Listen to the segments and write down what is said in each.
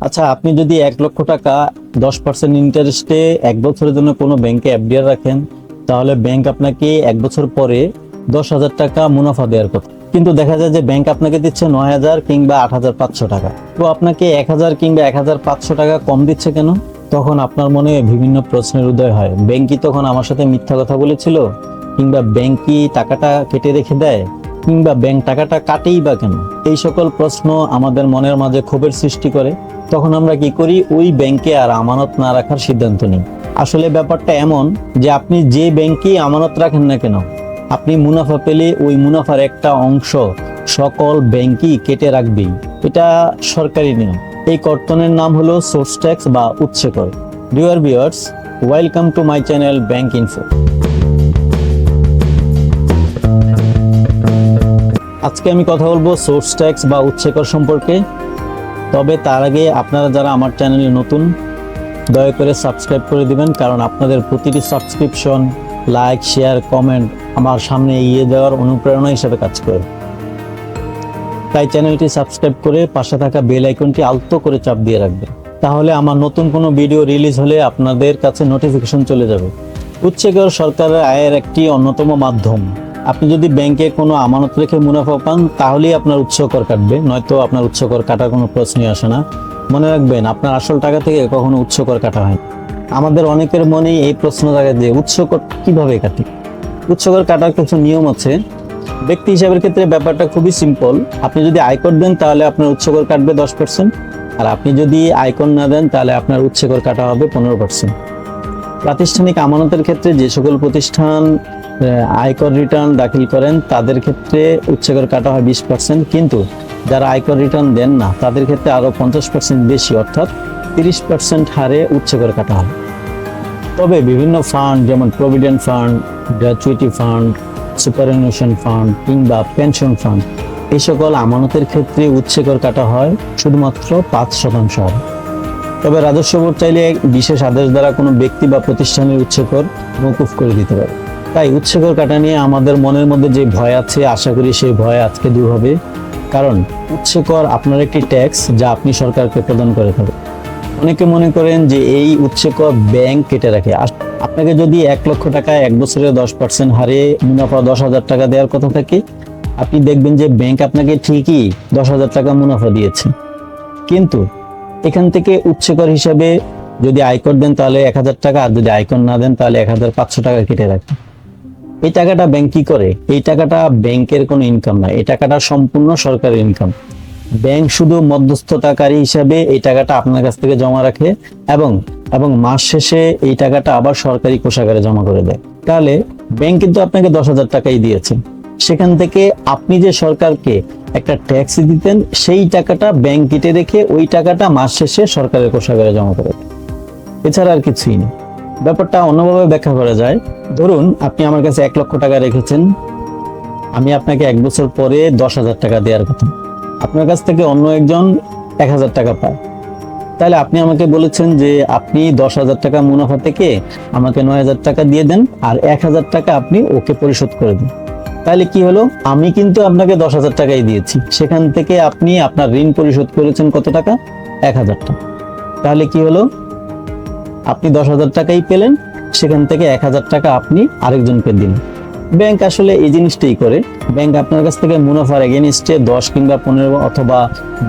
আচ্ছা, আপনি যদি 1,00,000 টাকা 10% ইন্টারেস্টে 1 বছরের জন্য কোনো ব্যাংকে এফডিআর রাখেন, তাহলে ব্যাংক আপনাকে 1 বছর পরে 10,000 টাকা মুনাফা দেওয়ার কথা। কিন্তু দেখা যায় যে ব্যাংক আপনাকে দিচ্ছে 9,000 কিংবা 8,500 টাকা। তো আপনাকে 1,000 কিংবা 1,500 টাকা কম দিচ্ছে কেন? তখন আপনার মনে বিভিন্ন প্রশ্নের উদয় হয়। ব্যাংক কি তখন আমার সাথে মিথ্যা কথা বলেছিল? কিংবা ব্যাংক কি টাকাটা কেটে রেখে দেয়? কিংবা ব্যাংক টাকাটা কাটেই বা কেন? এই সকল প্রশ্ন আমাদের মনের মাঝে ক্ষোভের সৃষ্টি করে। তখন আমরা কি করি? ওই ব্যাংকে আর আমানত না রাখার সিদ্ধান্ত নিই। আসলে ব্যাপারটা এমন যে আপনি যে ব্যাংকেই আমানত রাখেন না কেন, আপনি মুনাফা পেলে ওই মুনাফার একটা অংশ সকল ব্যাংকই কেটে রাখবেই। এটা সরকারি নিয়ম। এই কর্তনের নাম হলো সোর্স ট্যাক্স বা উৎস কর। Dear viewers, welcome to my channel bank info. আজকে আমি কথা বলবো সোর্স ট্যাক্স বা উৎস কর সম্পর্কে। তবে তার আগে আপনারা যারা আমার চ্যানেলে নতুন, দয়া করে সাবস্ক্রাইব করে দিবেন, কারণ আপনাদের প্রতিটি সাবস্ক্রিপশন, লাইক, শেয়ার, কমেন্ট আমার সামনে এগিয়ে যাওয়ার অনুপ্রেরণা হিসেবে কাজ করে। তাই চ্যানেলটি সাবস্ক্রাইব করে পাশে থাকা বেল আইকনটি আলতো করে চাপ দিয়ে রাখবেন। তাহলে আমার নতুন কোনো ভিডিও রিলিজ হলে আপনাদের কাছে নোটিফিকেশন চলে যাবে। উৎস কর সরকারের আয়ের একটি অন্যতম মাধ্যম। আপনি যদি ব্যাংকে কোনো আমানত রেখে মুনাফা পান, তাহলেই আপনার উৎস কর কাটবে, নয়তো আপনার উৎস কর কাটার কোনো প্রশ্নই আসে না। মনে রাখবেন, আপনার আসল টাকা থেকে কখনো উৎস কর কাটা হয়। আমাদের অনেকের মনেই এই প্রশ্ন জাগে যে উৎস কর কিভাবে কাটি। উৎস কর কাটার কিছু নিয়ম আছে। ব্যক্তি হিসাবের ক্ষেত্রে ব্যাপারটা খুবই সিম্পল। আপনি যদি আয়কর দেন তাহলে আপনার উৎস কর কাটবে 10%, আর আপনি যদি আয়কর না দেন তাহলে আপনার উৎস কর কাটা হবে 15%। প্রাতিষ্ঠানিক আমানতের ক্ষেত্রে যে সকল প্রতিষ্ঠান আয়কর রিটার্ন দাখিল করেন তাদের ক্ষেত্রে উৎস কর কাটা হয় 20%, কিন্তু যারা আয়কর রিটার্ন দেন না তাদের ক্ষেত্রে আরো 50% বেশি, অর্থাৎ 30% হারে উৎস কর কাটা হয়। তবে বিভিন্ন ফান্ড যেমন provident fund, gratuity fund, superannuation fund কিংবা পেনশন ফান্ড, এই সকল আমানতের ক্ষেত্রে উৎস কর কাটা হয় শুধুমাত্র 5% হারে। তবে রাজস্ব বোর্ড চাইলে বিশেষ আদেশ দ্বারা কোনো ব্যক্তি বা প্রতিষ্ঠানের উৎস কর মওকুফ করে দিতে পারে। তাই উৎস কর কাটা নিয়ে আমাদের মনের মধ্যে যে ভয় আছে, আশা করি সেই ভয় আজকে দূর হবে। কারণ উৎস কর আপনার একটি ট্যাক্স যা আপনি সরকারকে প্রদান করে থাকেন। অনেকে মনে করেন যে এই উৎস কর ব্যাংক কেটে রাখে। আপনাকে যদি 1,00,000 টাকায় 1 বছরে 10% হারে মুনাফা 10,000 টাকা দেওয়ার কথা থাকে, আপনি দেখবেন যে ব্যাংক আপনাকে ঠিকই 10,000 টাকা মুনাফা দিয়েছে। কিন্তু এখান থেকে উৎস কর হিসাবে যদি আয়কর দেন তাহলে 1,000 টাকা, আর যদি আয়কর না দেন তাহলে 1,500 টাকা কেটে রাখে। এই টাকাটা ব্যাংক কি করে? এই টাকাটা ব্যাংকের কোনো ইনকাম না, এই টাকাটা সম্পূর্ণ সরকারের ইনকাম। ব্যাংক শুধু মধ্যস্থতাকারী হিসাবে এই টাকাটা আপনার কাছ থেকে জমা রাখে এবং মাস শেষে এই টাকাটা আবার সরকারি কোষাগারে জমা করে দেয়। তাহলে ব্যাংক কিন্তু আপনাকে 10,000 টাকাই দিয়েছে। সেখান থেকে আপনি যে সরকারকে একটা ট্যাক্স দিতেন, সেই টাকাটা ব্যাংক কেটে রেখে ওই টাকাটা মাস শেষে সরকারের কোষাগারে জমা করে দেয়। এছাড়া আর কিছুই নেই। ব্যাপারটা অন্যভাবে ব্যাখ্যা করা যায়। ধরুন আপনি আমার কাছে 1,00,000 টাকা রেখেছেন, আমি আপনাকে 1 বছর পরে 10,000 টাকা দেওয়ার কথা। আপনার কাছ থেকে অন্য একজন 1,000 টাকা পায়। তাহলে আপনি আমাকে বলেছেন যে আপনি 10,000 টাকা মুনাফা থেকে আমাকে 9,000 টাকা দিয়ে দেন, আর 1,000 টাকা আপনি ওকে পরিশোধ করে দেন। তাহলে কি হলো? আমি কিন্তু আপনাকে 10,000 টাকাই দিয়েছি, সেখান থেকে আপনি আপনার ঋণ পরিশোধ করেছেন কত টাকা? 1,000 টাকা। তাহলে কি হলো? আপনি 10,000 টাকাই পেলেন, সেখান থেকে 1,000 টাকা আপনি আরেকজনকে দিন। ব্যাংক আসলে এই জিনিসটাই করে। ব্যাংক আপনার কাছ থেকে মুনাফার এগেইনস্টে 10 কিংবা 15 অথবা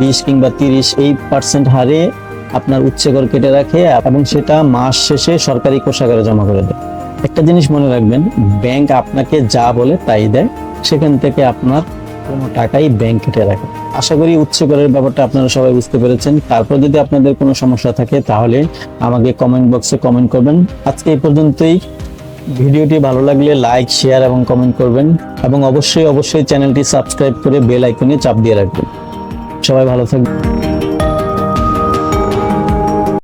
20 কিংবা 30% হারে আপনার উৎস কর কেটে রাখে এবং সেটা মাস শেষে সরকারি কোষাগারে জমা করে দেয়। একটা জিনিস মনে রাখবেন, ব্যাংক আপনাকে যা বলে তাই দেয়, সেখান থেকে আপনার কোনো টাকাই ব্যাংক কেটে রাখে। আশা করি উৎস করের ব্যাপারটা আপনারা সবাই বুঝতে পেরেছেন। তারপর যদি আপনাদের কোনো সমস্যা থাকে তাহলে আমাকে কমেন্ট বক্সে কমেন্ট করবেন। আজকে এই পর্যন্তই। ভিডিওটি ভালো লাগলে লাইক, শেয়ার এবং কমেন্ট করবেন, এবং অবশ্যই চ্যানেলটি সাবস্ক্রাইব করে বেল আইকনে চাপ দিয়ে রাখবেন। সবাই ভালো থাকবেন।